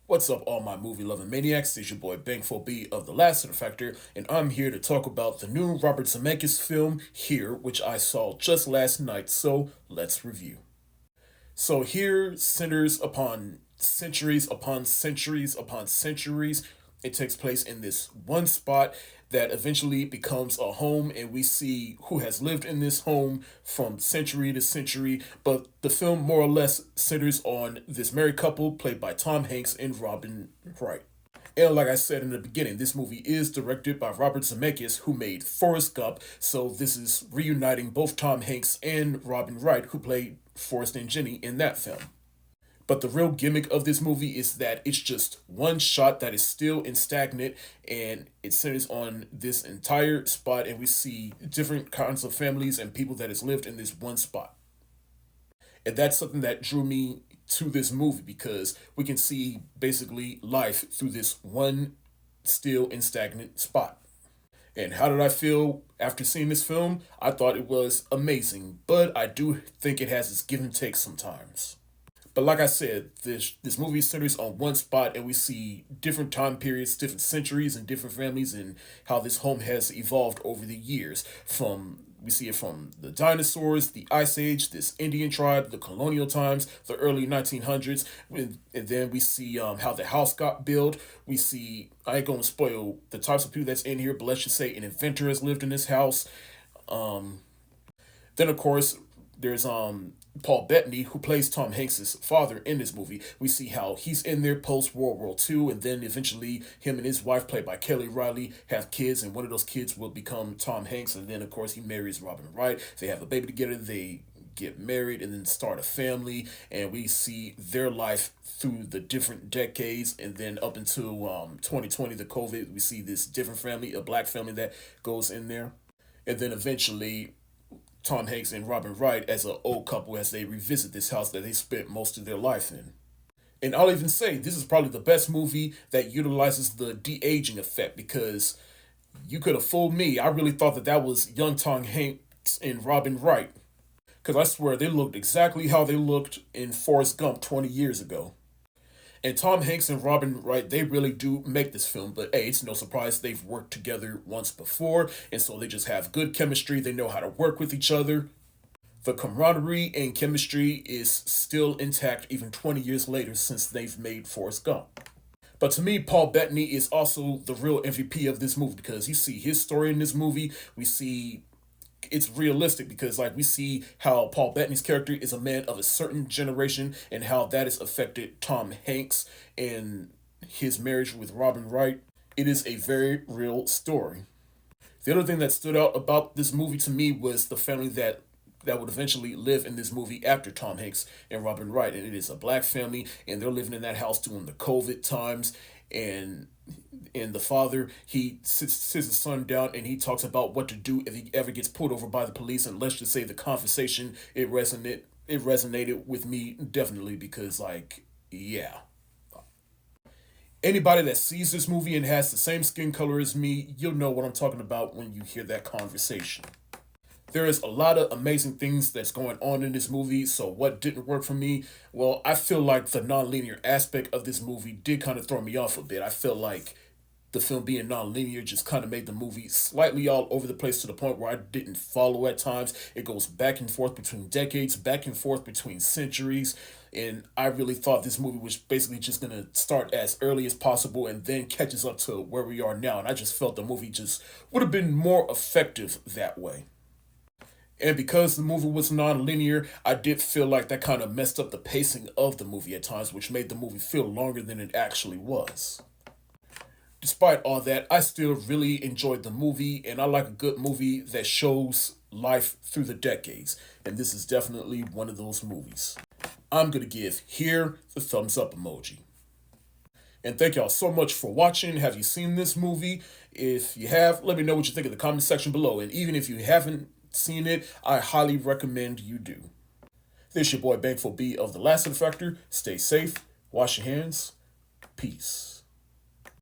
What's up, all my movie-loving maniacs? It's your boy Bangful B of The Last Factor, and I'm here to talk about the new Robert Zemeckis film, Here, which I saw just last night, so let's review. So here, centers upon centuries upon centuries upon centuries. It takes place in this one spot that eventually becomes a home, and we see who has lived in this home from century to century. But the film more or less centers on this married couple played by Tom Hanks and Robin Wright. And like I said in the beginning, this movie is directed by Robert Zemeckis, who made Forrest Gump. So this is reuniting both Tom Hanks and Robin Wright, who played Forrest and Jenny in that film. But the real gimmick of this movie is that it's just one shot that is still in stagnant, and it centers on this entire spot, and we see different kinds of families and people that has lived in this one spot. And that's something that drew me to this movie because we can see basically life through this one still and stagnant spot. And how did I feel after seeing this film? I thought it was amazing, but I do think it has its give and take sometimes. But like I said, this movie centers on one spot, and we see different time periods, different centuries, and different families, and how this home has evolved over the years. From we see it from the dinosaurs, the Ice Age, this Indian tribe, the colonial times, the early 1900s, and then we see how the house got built. We see I ain't gonna spoil the types of people that's in here, but let's just say an inventor has lived in this house. Um, then of course there's Paul Bettany, who plays Tom Hanks's father in this movie. We see how he's in there post World War II, and then eventually him and his wife, played by Kelly Riley, have kids, and one of those kids will become Tom Hanks, and then of course he marries Robin Wright. They have a baby together. They get married and then start a family, and we see their life through the different decades, and then up until 2020, the COVID, we see this different family, a black family that goes in there, and then eventually Tom Hanks and Robin Wright as an old couple as they revisit this house that they spent most of their life in. And I'll even say this is probably the best movie that utilizes the de aging effect because you could have fooled me. I really thought that that was young Tom Hanks and Robin Wright because I swear they looked exactly how they looked in Forrest Gump 20 years ago. And Tom Hanks and Robin Wright, they really do make this film. But hey, it's no surprise they've worked together once before, and so they just have good chemistry. They know how to work with each other. The camaraderie and chemistry is still intact even 20 years later since they've made Forrest Gump. But to me, Paul Bettany is also the real MVP of this movie because you see his story in this movie. We see it's realistic because like we see how Paul Bettany's character is a man of a certain generation and how that has affected Tom Hanks and his marriage with Robin Wright. It is a very real story. The other thing that stood out about this movie to me was the family that would eventually live in this movie after Tom Hanks and Robin Wright. And it is a black family, and they're living in that house during the COVID times. And the father, he sits his son down and he talks about what to do if he ever gets pulled over by the police. And let's just say the conversation, it resonated with me definitely because like, yeah, anybody that sees this movie and has the same skin color as me, you'll know what I'm talking about when you hear that conversation. There is a lot of amazing things that's going on in this movie. So what didn't work for me? Well, I feel like the non-linear aspect of this movie did kind of throw me off a bit. I feel like the film being non-linear just kind of made the movie slightly all over the place to the point where I didn't follow at times. It goes back and forth between decades, back and forth between centuries, and I really thought this movie was basically just gonna start as early as possible and then catches up to where we are now. And I just felt the movie just would have been more effective that way. And because the movie was non-linear, I did feel like that kind of messed up the pacing of the movie at times, which made the movie feel longer than it actually was. Despite all that, I still really enjoyed the movie, and I like a good movie that shows life through the decades. And this is definitely one of those movies. I'm going to give Here the thumbs up emoji. And thank y'all so much for watching. Have you seen this movie? If you have, let me know what you think in the comment section below. And even if you haven't seen it, I highly recommend you do. This your boy Bangful B of The Last Factor. Stay safe, wash your hands, peace.